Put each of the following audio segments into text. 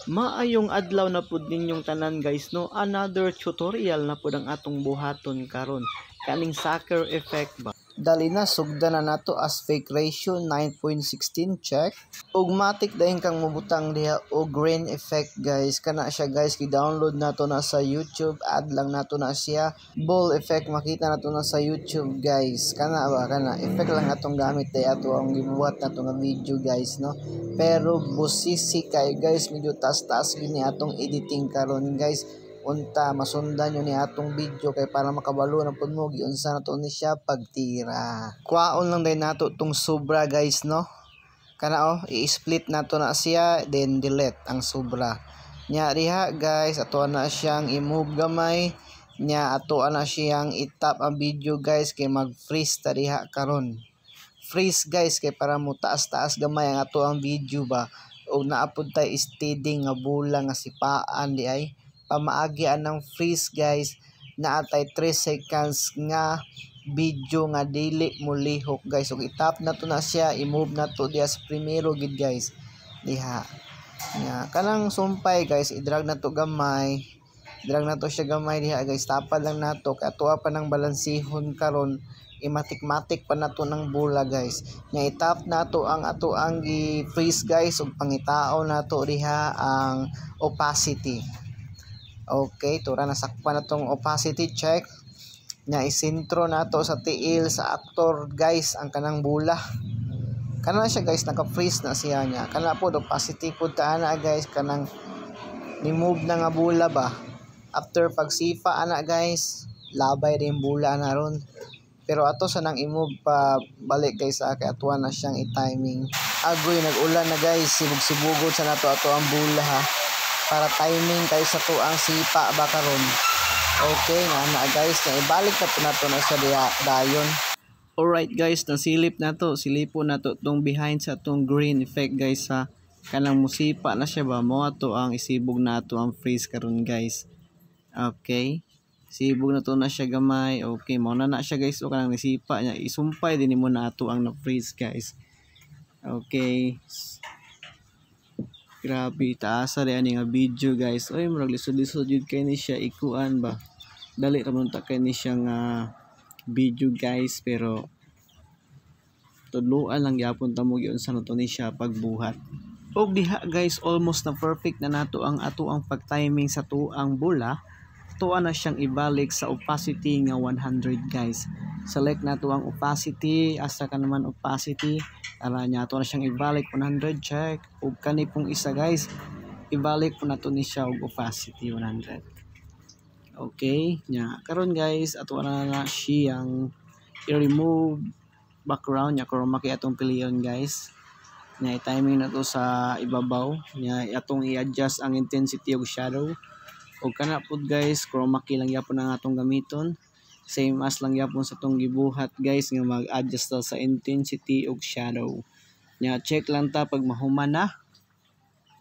Maayong adlaw na pud ninyong tanan guys no. Another tutorial na pud ang atong buhaton karon. Kaning sucker effect ba. Dali na sugdan na nato aspect ratio 9.16 check. Ug matik dayon kang mubutang diha og green effect guys. Kana siya guys, gi-download nato na sa YouTube, add lang nato na siya. Ball effect makita nato na sa YouTube guys. Kana ba kana effect lang atong gamit day ato ang gibuhat nato nga video guys no. Pero busisi kay guys, medyo taas-taas gini atong editing karon guys. Unta masundan nyo ni atong video kay para makabalo na pud mo giunsa nato ni siya pagtira. Kwaon lang din nato tong sobra guys no. Kana i-split nato na siya then delete ang sobra. Nya diha guys ato na siyang i-move gamay. Nya ato na siyang i-tap ang video guys kay mag-freeze ta diha karon. Freeze guys kay para mo taas-taas gamay ang ato ang video ba. O naapod tay steady nga bula nga sipaan di ay. Pamaagi anang freeze guys, naatay 3 seconds nga video nga dili mo lihok guys. So itap na to na siya, i-move na to diya sa primero gid guys diha nga kanang sumpay guys, i-drag na to gamay, drag na to siya gamay diha guys. Tapad lang nato kay atuwa pa nang balansihon karon, imatik-matik pa nato ng bula guys. Nya itap nato ang ato ang gi-freeze guys ug pangitao nato diha ang opacity. Okay, tura nasakpan na tong opacity check. Nya isintro nato sa tiil sa actor guys ang kanang bula. Kana siya guys, naka-freeze na siya nya. Kana po opacity pud ta ana guys, kanang ni-move na nga bula ba. After pagsifa ana guys, labay rin bula na ron. Pero ato sa nang i-move pa balik guys kay atuwa na siyang i-timing. Agoy nag-ulan na guys, sibug-sibugod sa nato ato ang bula ha. Para timing kay sa tuang sipa ba karon. Okay na guys, na ibalik na po nato na sa dayon. Alright guys, nasilip nato, silipo nato tong behind sa tong green effect guys ha. Kanang musipa na siya ba, mo ato ang isibog nato ang freeze karon guys. Okay. Sibog na to na siya gamay. Okay, mo na siya guys. O kanang nisipa niya, isumpay din mo na ato ang na-freeze guys. Okay. Grabe, taasa rin nga video guys. Oy, murag lisod-lisod yun kay ni siya ikuan ba. Dali ramon ta kay ni siya nga video guys, pero tudloan lang gyapon ta mo giunsa nato ni siya pagbuhat. Og diha guys, almost na perfect na nato ang ato ang pag-timing sa tuang bula. Tuwa na siyang ibalik sa opacity nga 100 guys. Select nato ang opacity, asa ka naman opacity. Ara nya ato na siyang ibalik 100 check. Ug kani pong isa guys, ibalik po nato ni siya og opacity 100. Okay, nya karon guys ato na siyang i-remove background nya chroma key atong piliyon guys. Nya i-timing na to sa ibabaw. Nya atong i-adjust ang intensity og shadow. O kana pud guys, chroma key lang yapon ang atong gamiton. Same as lang yapon sa tong gibuhat guys nga mag-adjust sa intensity ug shadow. Nya check lang ta pag mahuman na.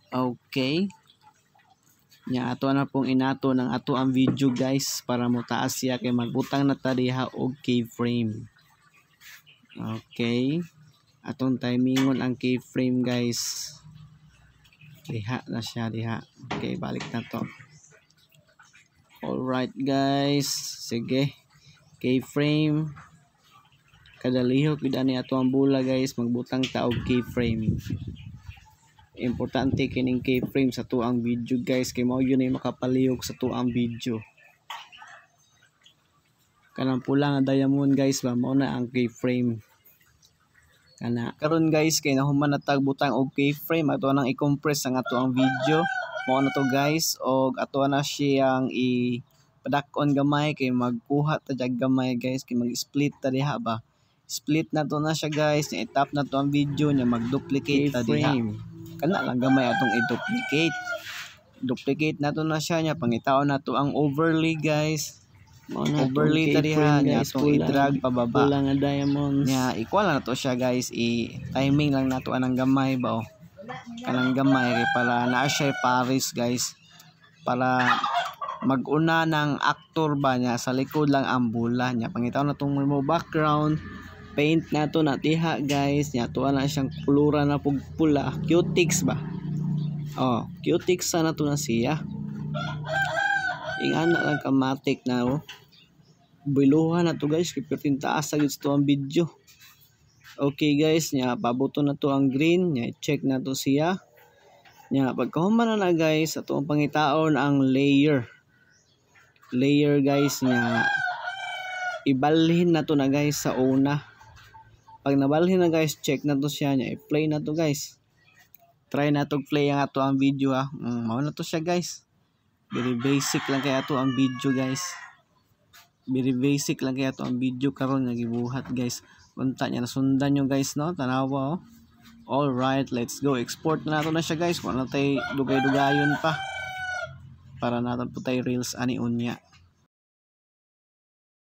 Okay. Nya ato na pong inato ng ato ang video guys para mo taas siya kay magbutang na ta diha og keyframe. Okay. Atong timingon ang keyframe guys. Diha na siya diha. Okay, balik na to. Alright guys, sige. Keyframe. Kadalihok gid ani ato ang bula guys, magbutang ta og keyframe. Importante kining keyframe sa tuang video guys kay mao yun ay makapalihok sa tuang video. Kanang pula nga diamond guys ba, mao na ang keyframe. Kana karon guys kay nahuman na tag butang og keyframe, ato nang i-compress ang ato ang video. Mao na to guys, og ato na siyang i-padak-on gamay kay magkuha ta jag gamay guys kay mag-split ta diha ba. Split na to na siya guys, i-tap na to ang video nya, mag-duplicate ta diha. Kana lang gamay atong i-duplicate. Duplicate na to na siya nya, pangitaon na to ang overlay guys. Overlay ta diha nya atong i-drag pababa. Pula nga diamond. Nya equal na to siya guys, i-timing lang nato anang gamay ba kanang gamay para naa siya Paris guys, para mag-una ng actor ba niya sa likod lang ang bula niya. Pangitaw na tong remove background, paint na to na diha guys nya tuwa na siyang kulura na pula, cutics ba. Oh, cutics na to na siya. Ingana lang kamatik na oh. Biluhan na to guys, kipitin taas agad to ang video. Okay guys, nya pabuto na to ang green, nya check na to siya. Nya pagkahuman na guys, ato ang pangitaon ang layer. Layer guys, nya ibalhin na to na guys sa una. Pag nabalhin na guys, check na to siya, nya i-play na to guys. Try na to play ang ato ang video ha. Mao na to siya guys. Very basic lang kaya ato ang video guys. Very basic lang kaya ato ang video karon nga gibuhat guys. Unta niya nasundan nyo guys no, tanawa oh. All right, let's go. Export na nato na siya guys. Kung ano tayo dugay-dugayon pa. Para natin po tayo reels ani unya.